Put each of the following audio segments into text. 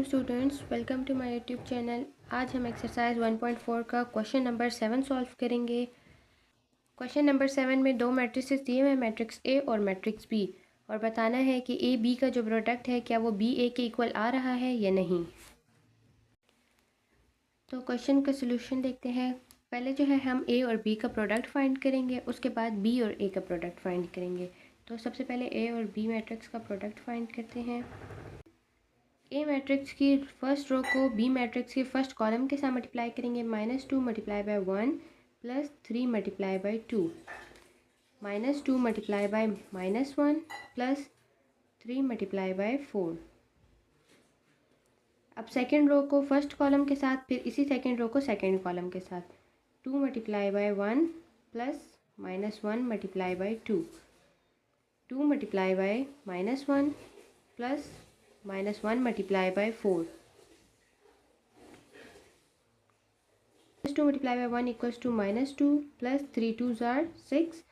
Students, welcome to my YouTube channel. आज हम exercise 1.4 का क्वेश्चन नंबर 7 सॉल्व करेंगे। क्वेश्चन नंबर 7 में दो मैट्रिसेस दिए हुए हैं, मैट्रिक्स ए और मैट्रिक्स बी, और बताना है कि ए बी का जो प्रोडक्ट है क्या वो बी ए के इक्वल आ रहा है या नहीं। तो क्वेश्चन का सोल्यूशन देखते हैं। पहले जो है हम ए और बी का प्रोडक्ट फाइंड करेंगे, उसके बाद बी और ए का प्रोडक्ट फाइंड करेंगे। तो सबसे पहले ए और बी मैट्रिक्स का प्रोडक्ट फाइंड करते हैं। ए मैट्रिक्स की फर्स्ट रो को बी मैट्रिक्स के फर्स्ट कॉलम के साथ मल्टीप्लाई करेंगे। -2 multiply by 1 plus 3 multiply by 2, -2 multiply by -1 plus 3 multiply by 4। अब सेकेंड रो को फर्स्ट कॉलम के साथ, फिर इसी सेकेंड रो को सेकेंड कॉलम के साथ। 2 multiply by 1 plus -1 multiply by 2, 2 multiply by -1 plus -1 multiply by 4। -2 multiply by 1 equals to -2 plus 3 2s are 6,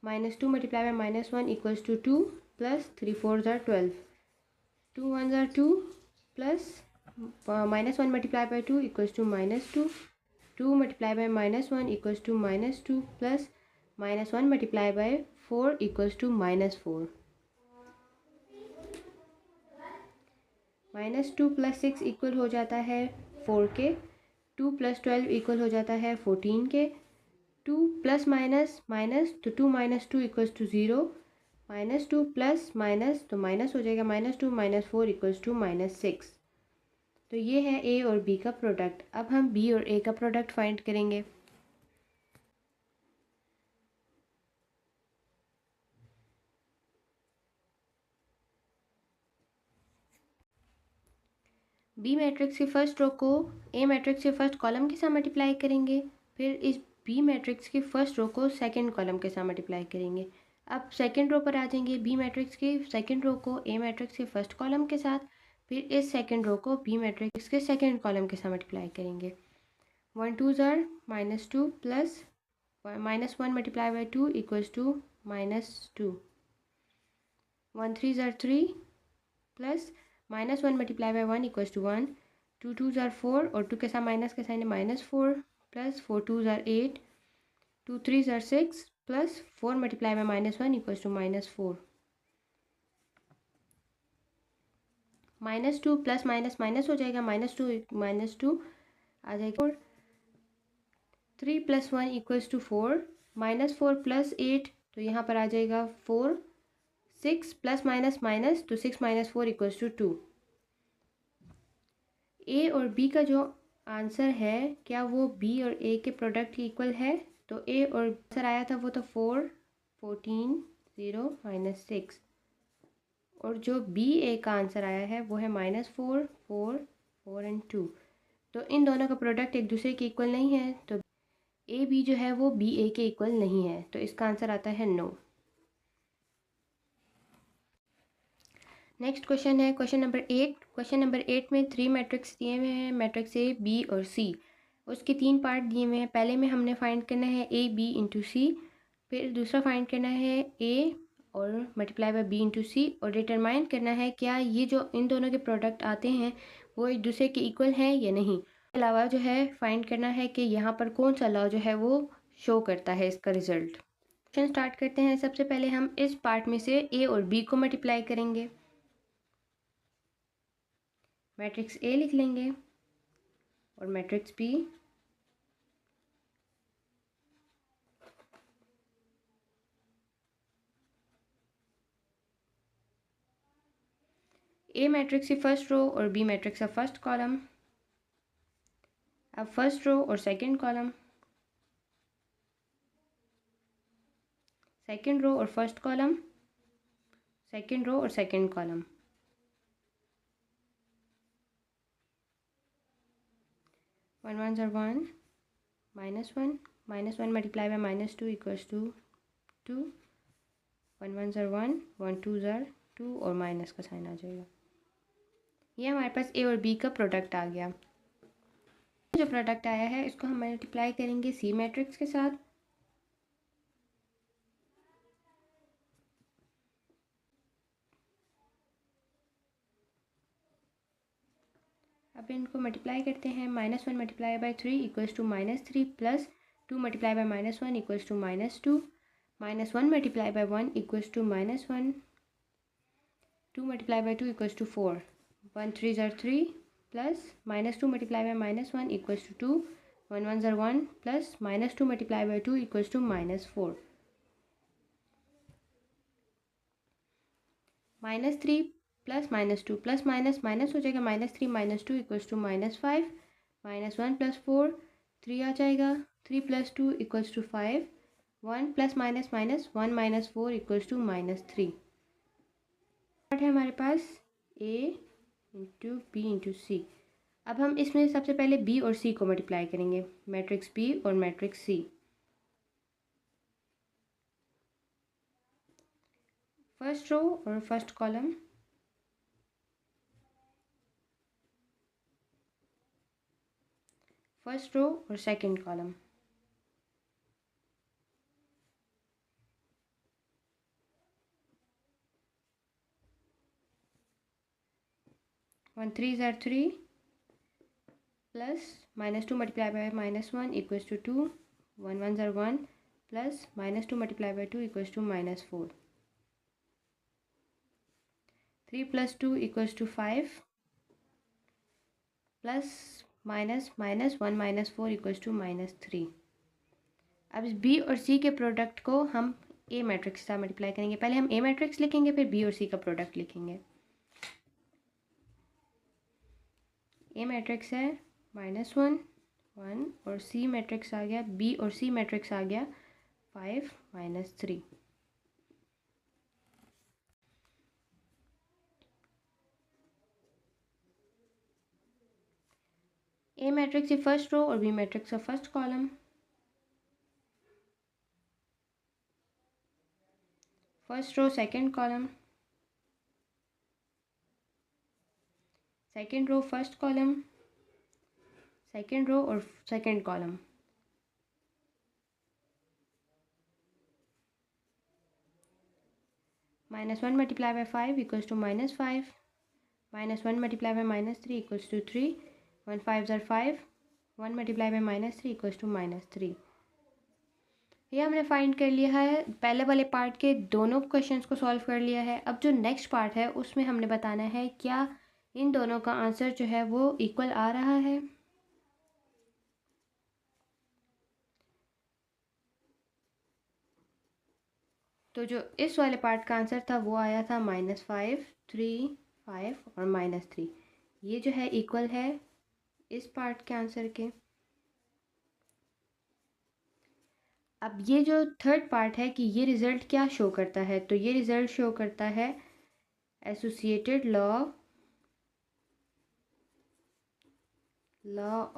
-2 multiply by -1 equals to 2 plus 3 4s are 12, 2 1s are 2 plus -1 multiply by 2 equals to -2, 2 multiply by -1 equals to -2 plus -1 multiply by 4 equals to -4। -2 plus 6 equal हो जाता है 4 के, 2 plus 12 equal हो जाता है 14 के, 2 plus minus minus तो 2 minus 2 equals to 0, -2 plus minus तो माइनस हो जाएगा, -2 माइनस 4 इक्वल्स टू -6। तो ये है ए और बी का प्रोडक्ट। अब हम बी और ए का प्रोडक्ट फाइंड करेंगे। बी मैट्रिक्स की फर्स्ट रो को ए मैट्रिक्स के फर्स्ट कॉलम के साथ मल्टीप्लाई करेंगे, फिर इस बी मैट्रिक्स की फर्स्ट रो को सेकंड कॉलम के साथ मल्टीप्लाई करेंगे। अब सेकंड रो पर आ जाएंगे। बी मैट्रिक्स की सेकंड रो को ए मैट्रिक्स के फर्स्ट कॉलम के साथ, फिर इस सेकंड रो को बी मैट्रिक्स के सेकंड कॉलम के साथ मल्टीप्लाई करेंगे। 1 2s are -2 plus -1 multiply by 2 equals to -2, 1 3s are 3 plus -1 multiply by 1 equals to 1, 2 2s are 4 और 2 के साथ माइनस का साइन है -4 plus 4 2s are 8, 2 3s are 6 plus 4 multiply by -1 equals to -4। -2 plus minus minus हो जाएगा, -2 आ जाएगा। 3 plus 1 equals to 4, -4 plus 8 तो यहाँ पर आ जाएगा 4, 6 प्लस माइनस माइनस तो 6 माइनस 4 इक्वल्स टू 2। ए और बी का जो आंसर है क्या वो बी और ए के प्रोडक्ट के इक्वल है। तो ए और आंसर आया था वो तो 4 14 0 -6, और जो बी ए का आंसर आया है वो है -4 4 4 एंड 2। तो इन दोनों का प्रोडक्ट एक दूसरे के इक्वल नहीं है, तो ए बी जो है वो बी ए के इक्वल नहीं है, तो इसका आंसर आता है नो। नेक्स्ट क्वेश्चन है क्वेश्चन नंबर 8। क्वेश्चन नंबर 8 में 3 मैट्रिक्स दिए हुए हैं, मैट्रिक्स ए बी और सी। उसके 3 पार्ट दिए हुए हैं। पहले में हमने फाइंड करना है ए बी इंटू सी, फिर दूसरा फाइंड करना है ए और मल्टीप्लाई बाय बी इंटू सी, और डिटरमाइन करना है क्या ये जो इन दोनों के प्रोडक्ट आते हैं वो एक दूसरे के इक्वल हैं या नहीं। अलावा जो है फाइंड करना है कि यहाँ पर कौन सा लॉ जो है वो शो करता है इसका रिजल्ट। क्वेश्चन स्टार्ट करते हैं। सबसे पहले हम इस पार्ट में से ए और बी को मल्टीप्लाई करेंगे। मैट्रिक्स ए लिख लेंगे और मैट्रिक्स बी, ए मैट्रिक्स की फर्स्ट रो और बी मैट्रिक्स का फर्स्ट कॉलम। अब फर्स्ट रो और सेकंड कॉलम, सेकंड रो और फर्स्ट कॉलम, सेकंड रो और सेकंड कॉलम। वन वन ज़र one, -1 multiply by -2 equals to 2, 1 1 are 1, 1 2 ज़र 2 और माइनस का साइन आ जाएगा। ये हमारे पास ए और बी का प्रोडक्ट आ गया। जो प्रोडक्ट आया है इसको हम मल्टीप्लाई करेंगे सी मैट्रिक्स के साथ। इनको मल्टीप्लाई करते हैं। -1 multiply by 3 equals to -3 plus 2 multiply by -1 equals to -2 -1 multiply by 1 equals to -1 2 multiply by 2 equals to 4 1 3 are 3 plus -2 multiply by -1 equals to 2 1 1 are 1 plus -2 multiply by 2 equals to -4 -3 plus -2 plus minus minus हो जाएगा -3 -2 equals to -5 -1 plus 4 3 आ जाएगा 3 plus 2 equals to 5 1 plus minus minus 1 minus 4 equals to -3 है हमारे पास a into B into C. अब हम इसमें सबसे पहले b और c को मल्टीप्लाई करेंगे, मैट्रिक्स b और मैट्रिक्स c। फर्स्ट रो और फर्स्ट कॉलम, फर्स्ट रो और second column, one 3 are 3 plus -2 multiply by -1 equals to 2 1 1 are 1 plus -2 multiply by 2 equals to -4 3 plus 2 equals to 5 plus minus minus 1 minus 4 equals to -3। अब इस B और सी के product को हम ए matrix के साथ multiply करेंगे। पहले हम ए मैट्रिक्स लिखेंगे, फिर बी और सी का प्रोडक्ट लिखेंगे। ए मैट्रिक्स है -1 1 और सी मैट्रिक्स आ गया, बी और सी मैट्रिक्स आ गया 5 -3। ए मैट्रिक्स की फर्स्ट रो और बी मैट्रिक्स का first column, first row second column, second row first column, second row और second column, -1 multiply by 5 equals to -5 -1 multiply by -3 equals to 3 1 5 ज़र 5 1 मल्टीप्लाई बाय -3 इक्वल्स टू -3। ये हमने find कर लिया है, पहले वाले पार्ट के दोनों क्वेश्चंस को सॉल्व कर लिया है। अब जो नेक्स्ट पार्ट है उसमें हमने बताना है क्या इन दोनों का आंसर जो है वो इक्वल आ रहा है। तो जो इस वाले पार्ट का आंसर था वो आया था -5 3 5 और -3। ये जो है इक्वल है इस पार्ट के आंसर के। अब ये जो थर्ड पार्ट है कि ये रिज़ल्ट क्या शो करता है, तो ये रिज़ल्ट शो करता है associated law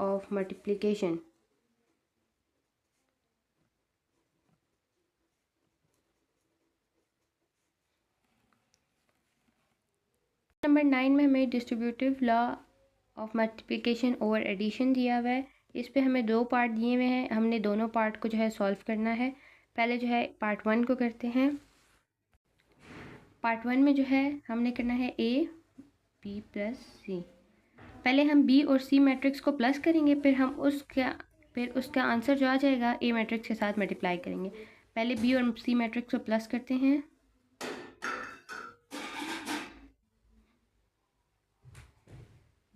of multiplication. Number 9 में हमें distributive law of multiplication over addition दिया हुआ है। इस पे हमें दो पार्ट दिए हुए हैं, हमने दोनों पार्ट को जो है सॉल्व करना है। पहले जो है पार्ट 1 को करते हैं। पार्ट 1 में जो है हमने करना है a b प्लस c। पहले हम b और c मैट्रिक्स को प्लस करेंगे, फिर उसका आंसर जो आ जाएगा a मैट्रिक्स के साथ मल्टीप्लाई करेंगे। पहले b और c मैट्रिक्स को प्लस करते हैं।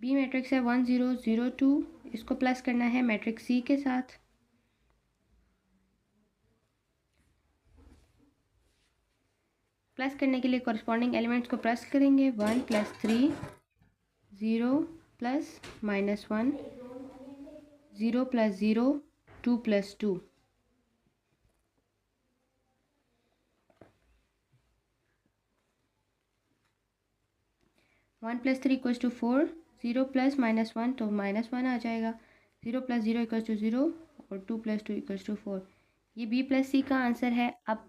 बी मैट्रिक्स है 1 0 0 2, इसको प्लस करना है मैट्रिक्स सी के साथ। प्लस करने के लिए कॉरस्पॉन्डिंग एलिमेंट्स को प्लस करेंगे। 1 plus 3 0 plus -1 0 plus 0 2 plus 2 1 plus 3 equals to 4 0 plus -1 तो -1 आ जाएगा। 0 प्लस 0 इक्वल्स टू 0 और 2 प्लस 2 इक्वल्स टू 4। ये बी प्लस सी का आंसर है। अब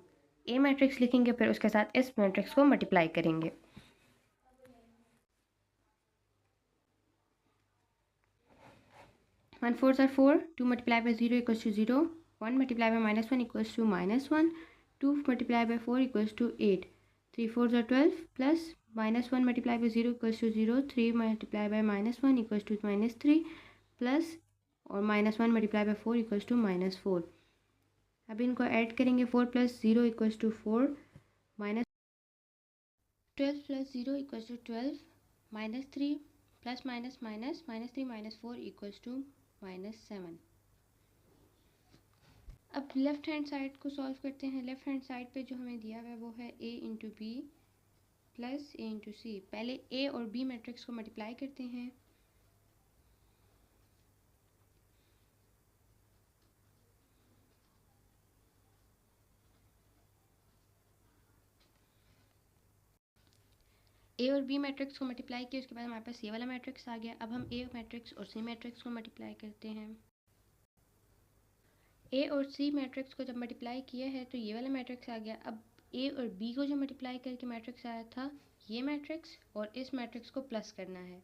ए मैट्रिक्स लिखेंगे, फिर उसके साथ इस मैट्रिक्स को मल्टीप्लाई करेंगे। One 4 are 4 2 multiply by 0 equals to 0 1 multiply by -1 equals to -1 2 multiply by 4 equals to 8 3 4 are 12 plus -1 multiply by 0 equals to 0, 3 multiply by -1 equals to -3 plus और -1 मल्टीप्लाई बाई 4 इक्वल्स टू -4। अब इनको add करेंगे, 4 plus 0 equals to 4, -12 plus 0 equals to 12, -3 plus minus minus -3 -4 equals to -7। अब left hand side को solve करते हैं। Left hand side पे जो हमें दिया हुआ है वो है a into B plus a into C. पहले a और b मैट्रिक्स को मल्टीप्लाई करते हैं। a और b मैट्रिक्स को मल्टीप्लाई किया, उसके बाद हमारे पास ये वाला मैट्रिक्स आ गया। अब हम a मैट्रिक्स और c मैट्रिक्स को मल्टीप्लाई करते हैं। a और c मैट्रिक्स को जब मल्टीप्लाई किया है तो ये वाला मैट्रिक्स आ गया। अब a और b को जो मल्टीप्लाई करके मैट्रिक्स आया था, ये मैट्रिक्स और इस मैट्रिक्स को प्लस करना है।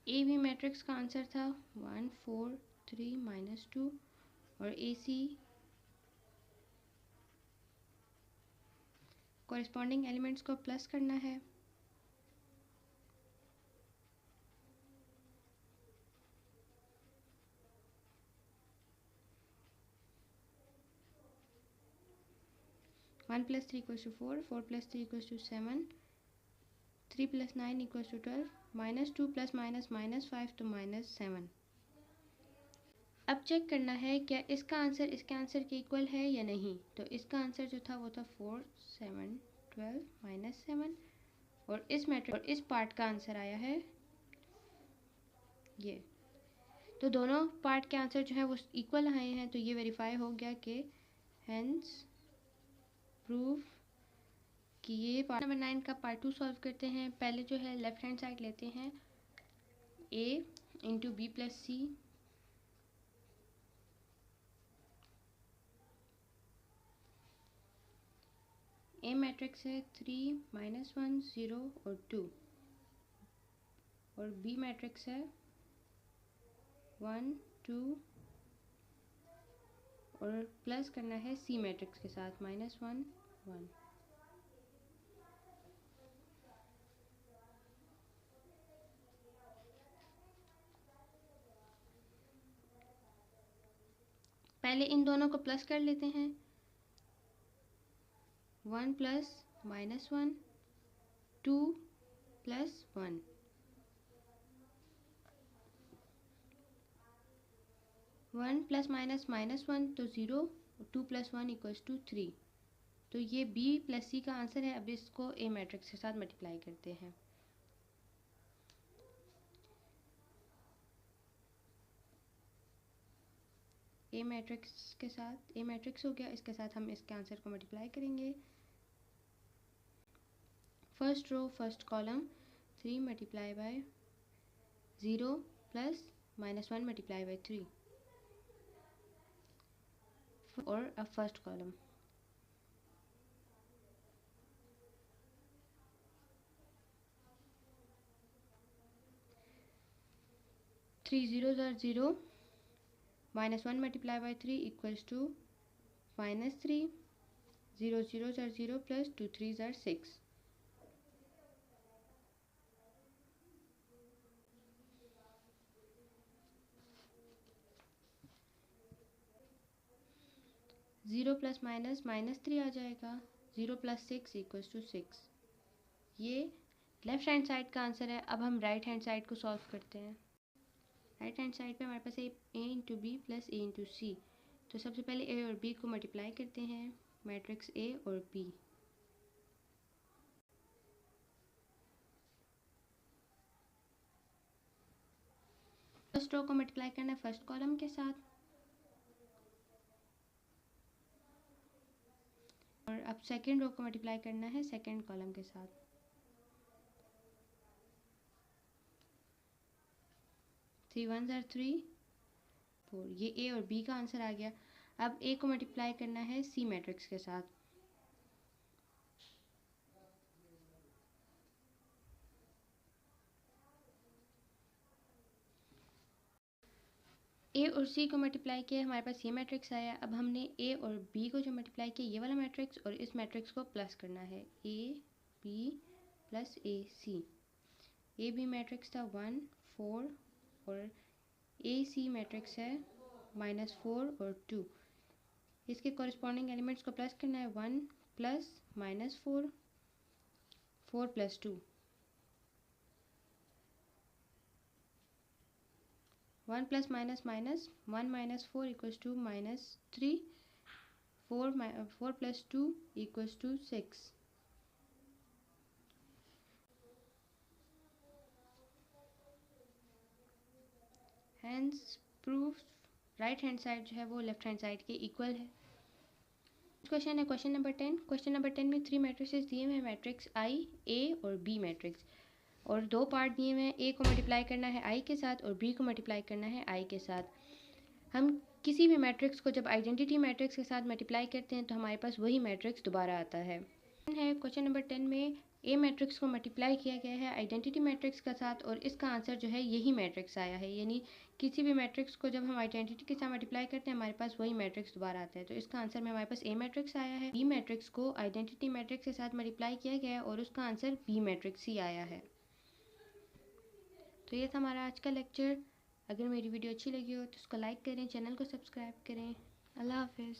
ए बी मैट्रिक्स का आंसर था 1 4 3 -2 और ए सी कॉरेस्पॉन्डिंग एलिमेंट्स को प्लस करना है। One plus 3 equals to 4, 4 plus 3 equals to 7, 3 plus 9 equals to 12, -2 plus -5 तो -7। अब चेक करना है क्या इसका आंसर इसके आंसर के इक्वल है या नहीं। तो इसका आंसर जो था वो था 4 7 12 -7 और इस मैट्रिक्स और इस पार्ट का आंसर आया है ये। तो दोनों पार्ट के आंसर जो है वो इक्वल आए हैं, तो ये वेरीफाई हो गया कि हेंस प्रूफ कि ये पार्ट नंबर 9 का पार्ट 2 सॉल्व करते हैं। पहले जो है लेफ्ट हैंड साइड लेते हैं, a into B plus C A matrix है 3 -1 0 और 2 और बी मैट्रिक्स है 1 2 और प्लस करना है सी मैट्रिक्स के साथ -1 1। पहले इन दोनों को प्लस कर लेते हैं। 1 प्लस -1 2 प्लस 1, 1 प्लस -1 तो 0, 2 प्लस 1 इक्वल्स टू 3। तो ये बी प्लस सी का आंसर है। अब इसको ए मैट्रिक्स के साथ मल्टीप्लाई करते हैं। ए मैट्रिक्स के साथ ए मैट्रिक्स हो गया, इसके साथ हम इसके आंसर को मल्टीप्लाई करेंगे। First row first column 3 multiply by 0 plus -1 multiply by 3 और अब first column 3 zeros are 0, -1 multiply by 3 equals to -3, 0 zeros are 0 plus 2 3s are 6। Zero plus minus -3 आ जाएगा, 0 प्लस 6 इक्वल्स टू 6। ये लेफ्ट हैंड साइड का answer है। अब हम right hand side को सॉल्व करते हैं। राइट हैंड साइड पे हमारे पास है a into B plus a into C. तो सबसे पहले a और b को मल्टीप्लाई करते हैं, मैट्रिक्स a और b। फर्स्ट रो को मल्टीप्लाई करना है फर्स्ट कॉलम के साथ और अब सेकेंड रो को मल्टीप्लाई करना है सेकेंड कॉलम के साथ। 3 1s are 3 4। ये a और b का आंसर आ गया। अब a को मल्टीप्लाई करना है सी मैट्रिक्स के साथ। ए और सी को मल्टीप्लाई किया, हमारे पास ये मैट्रिक्स आया। अब हमने ए और बी को जो मल्टीप्लाई किया, ये वाला मैट्रिक्स और इस मैट्रिक्स को प्लस करना है, A B plus A C. A B matrix था 1 4 और ए सी मैट्रिक्स है -4 और 2। इसके कॉरस्पॉन्डिंग एलिमेंट्स को प्लस करना है, 1 plus -4 4 plus 2, 1 plus minus minus 1 -4 equals to -3, 4 plus 2 equals to 6। Hence proof right hand side जो है वो लेफ्ट हैंड साइड के इक्वल है। क्वेश्चन है क्वेश्चन नंबर 10। क्वेश्चन नंबर 10 में 3 मैट्रिसेस दिए हुए हैं, मैट्रिक्स आई, ए और बी मैट्रिक्स, और 2 पार्ट दिए हुए हैं। ए को मल्टीप्लाई करना है आई के साथ और बी को मल्टीप्लाई करना है आई के साथ। हम किसी भी मैट्रिक्स को जब आइडेंटिटी मैट्रिक्स के साथ मल्टीप्लाई करते हैं तो हमारे पास वही मैट्रिक्स दोबारा आता है। क्वेश्चन नंबर 10 में ए मैट्रिक्स को मल्टीप्लाई किया गया है आइडेंटिटी मैट्रिक्स के साथ और इसका आंसर जो है यही मैट्रिक्स आया है। यानी किसी भी मैट्रिक्स को जब हम आइडेंटिटी के साथ मल्टीप्लाई करते हैं हमारे पास वही मैट्रिक्स दोबारा आता है। तो इसका आंसर में हमारे पास ए मैट्रिक्स आया है। बी मैट्रिक्स को आइडेंटिटी मैट्रिक्स के साथ मल्टीप्लाई किया गया है और उसका आंसर बी मैट्रिक्स ही आया है। तो ये था हमारा आज का लेक्चर। अगर मेरी वीडियो अच्छी लगी हो तो उसको लाइक करें, चैनल को सब्सक्राइब करें। अल्लाह हाफिज़।